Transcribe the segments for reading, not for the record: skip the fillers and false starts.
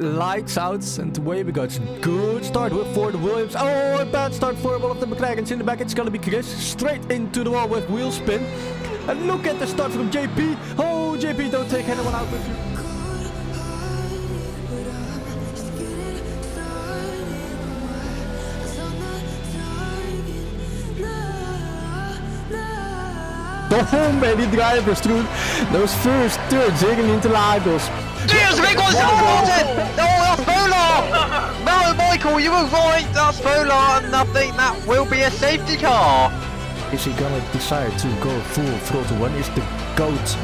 lights out, and away we go. It's a good start for the Williams. Oh, a bad start for one of the McLarens. In the back, it's gonna be Chris. Straight into the wall with wheel spin. And look at the start from JP. Oh, JP, don't take anyone out with you. Oh, many drivers through those first turns digging into Lagos. Cheers, big one! No, that's Polar! No, Michael, you were right, that's Polar, and I think that will be a safety car. Is he gonna decide to go full throttle? When is the GOAT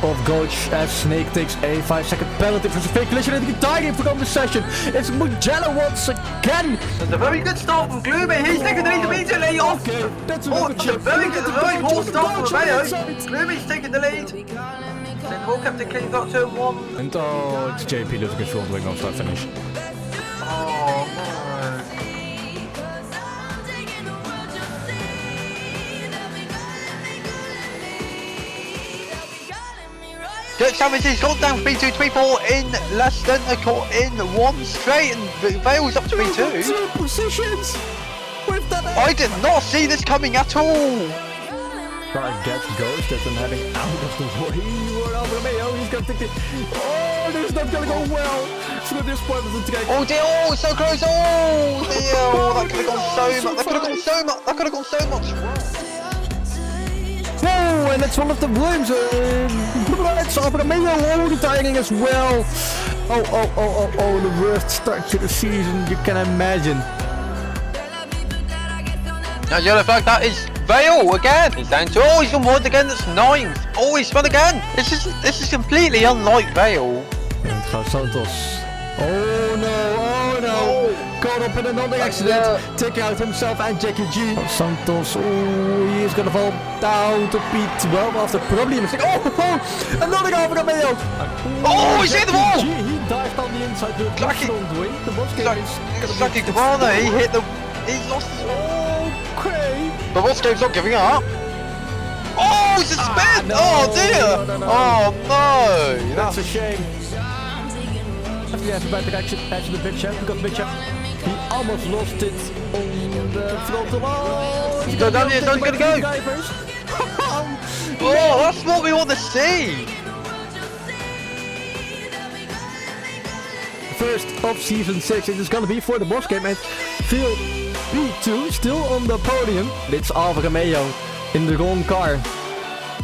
of GOAT as Snake takes a 5-second penalty for speculation and diving from the session? It's Mugello once again. It's a very good start from Gloomy. He's taking the lead immediately off. Okay, that's a very good, very poor start from Mayo. Gloomy's taking the lead. Then the ball captain clean got to 1. And oh, it's JP losing his front wing on start finish. Oh no. Dirk Savage has gone down from B2 to B4 in less than in one straight, and Vale's up to B2. 2 positions with that. I did not see this coming at all. Car gets ghosted and heading out of the way. Romeo, he's gonna take the. Oh, this is not gonna go well through this part of the track. Oh dear, oh, so close. Oh dear, oh, that could have gone so much. That could have gone so much. That could have gone so much. Oh, and that's one of the Williams. It's over Romeo. Oh, retiring as well. Oh, the worst start to the season you can imagine. Now, yellow flag, that is Vale again. He's down to, oh, he's on one again, that's 9th. Oh, he's spun again. This is completely unlike Vale. And Klaus Santos. Oh no. Caught up in another accident. Taking out himself and Jackie G. Santos, oh, he is gonna fall down to P12 after probably a mistake. Oh, another guy for Romeo. Oh, he's hit the wall. He dived on the inside with the front wing. The boss game is Lucky Cabrera, he hit the, he's lost his wall. Okay. The boss game's not giving up. Oh, it's a spin! Oh dear! No. Oh no! That's a shame. Yes, about the action to the big chef. Because big chef, he almost lost it on the frontal. Oh, he's Go down here, don't gonna go. Oh, that's what we want to see. First of season 6, it is gonna be for the boss game, and Phil B2 still on the podium. It's Alfa Romeo in the wrong car.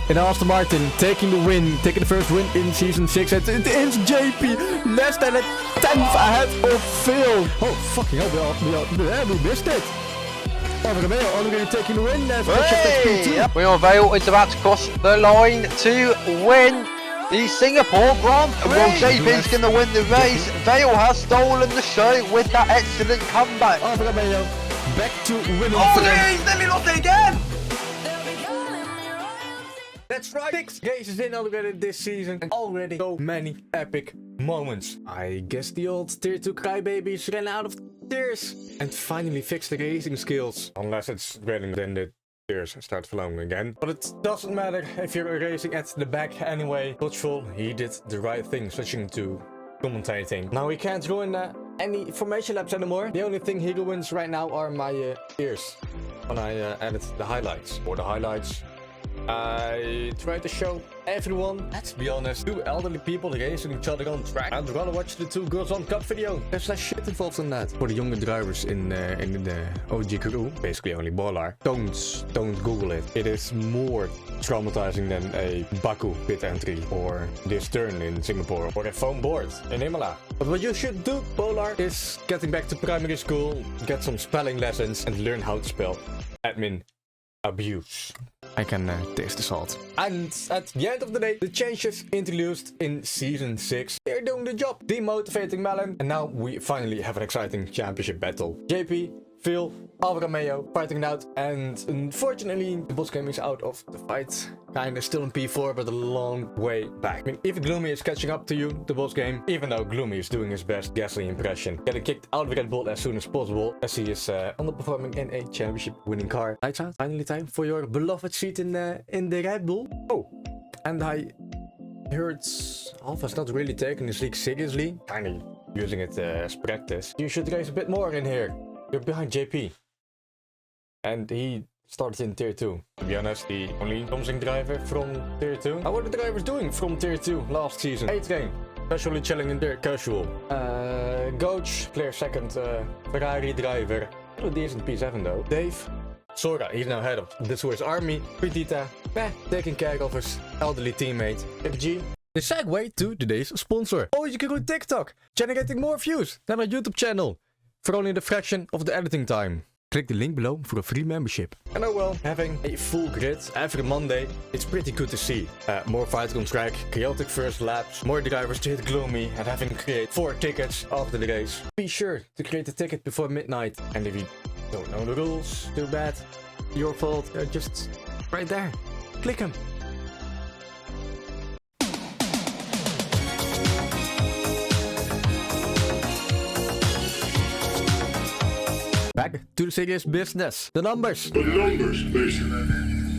In Aston Martin taking the first win in season 6. It is JP less than a 10th ahead of Phil. Oh fucking hell, we missed it. Alfa Romeo already taking the win. Hey, Will Vale is about to cross the line to win the Singapore Grand Prix. Well, JP's going to win the race. Vale has stolen the show with that excellent comeback. Alfa Romeo back to winning. Oh, he's nearly lost it again. That's right, 6 races in already this season, and already so many epic moments. I guess the old tier 2 crybabies ran out of tears and finally fixed the racing skills. Unless it's raining, then the tears start flowing again. But it doesn't matter if you're racing at the back anyway. Dodgeful, he did the right thing, switching to commentating. Now he can't ruin any formation laps anymore. The only thing he ruins right now are my ears. When I edit the highlights. For the highlights, I try to show everyone, let's be honest, 2 elderly people racing each other on track. I'd rather watch the 2 girls on cup video. There's less shit involved in that. For the younger drivers in the OGKROE, basically only Bolar, don't Google it. It is more traumatizing than a Baku pit entry or this turn in Singapore or a foam board in Imola. But what you should do, Bolar, is getting back to primary school, get some spelling lessons and learn how to spell admin abuse. I can taste the salt. And at the end of the day, the changes introduced in season 6, they're doing the job. Demotivating Melon, and now we finally have an exciting championship battle. JP, Phil, Alfa Romeo fighting it out, and unfortunately the boss game is out of the fight. Kinda still in P4, but a long way back. I mean, even Gloomy is catching up to you, the boss game, even though Gloomy is doing his best Gasly impression, getting kicked out of Red Bull as soon as possible, as he is underperforming in a championship winning car. Lights out, finally time for your beloved seat in the Red Bull. Oh, and I heard Alpha's not really taking this league seriously. Kinda using it as practice. You should race a bit more in here. You're behind JP. And he started in Tier 2. To be honest, the only promising driver from Tier 2. How were the drivers doing from Tier 2 last season? A-Train, casually chilling in their casual. Coach, player second, Ferrari driver. A decent P7 though. Dave, Sora, he's now head of the Swiss Army. Pritita, taking care of his elderly teammate. FG. The segue to today's sponsor. OGKROE TikTok, generating more views than our YouTube channel. For only the fraction of the editing time. Click the link below for a free membership. And oh well, having a full grid every Monday, it's pretty good to see. More fights on track, chaotic first laps, more drivers to hit gloomy, and having to create 4 tickets after the race. Be sure to create a ticket before midnight. And if you don't know the rules, too bad. Your fault, they're just right there. Click them. Back to the serious business. The numbers. The numbers, basically.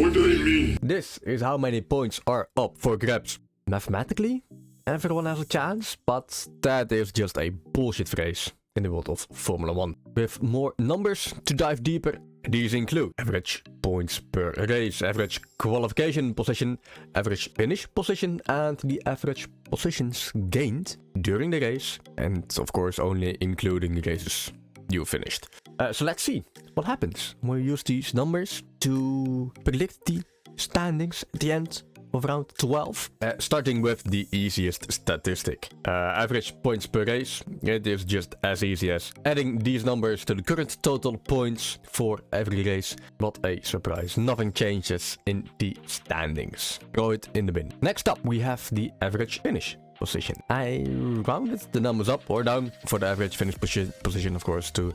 What do they mean? This is how many points are up for grabs. Mathematically, everyone has a chance, but that is just a bullshit phrase in the world of Formula 1. With more numbers to dive deeper, these include average points per race, average qualification position, average finish position, and the average positions gained during the race, and of course only including races you finished. So let's see what happens when we use these numbers to predict the standings at the end of round 12. Starting with the easiest statistic. Average points per race. It is just as easy as adding these numbers to the current total points for every race. What a surprise. Nothing changes in the standings. Throw it in the bin. Next up, we have the average finish position. I rounded the numbers up or down for the average finish position, of course, to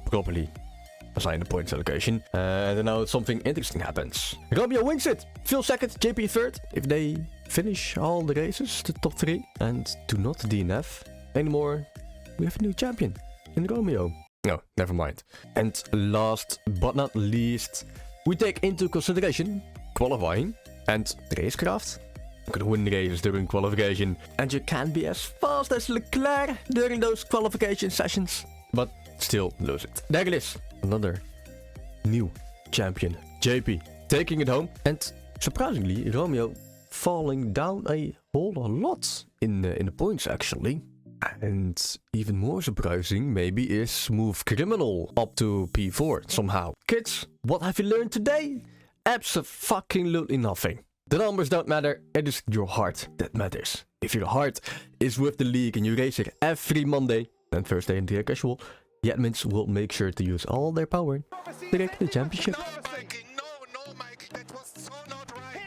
properly assign the points allocation. And then now something interesting happens. Romeo wins it. Phil second, JP third. If they finish all the races, the top 3, and do not DNF anymore, we have a new champion in Romeo. No, never mind. And last but not least, we take into consideration qualifying and racecraft. You could win races during qualification, and you can't be as fast as Leclerc during those qualification sessions, but still lose it. There it is, another new champion, JP, taking it home, and surprisingly, Romeo falling down a whole lot in the points actually. And even more surprising maybe is Smooth Criminal up to P4 somehow. Kids, what have you learned today? Absolutely nothing. The numbers don't matter, it is your heart that matters. If your heart is with the league and you race it every Monday and Thursday in the casual, the admins will make sure to use all their power to take the championship.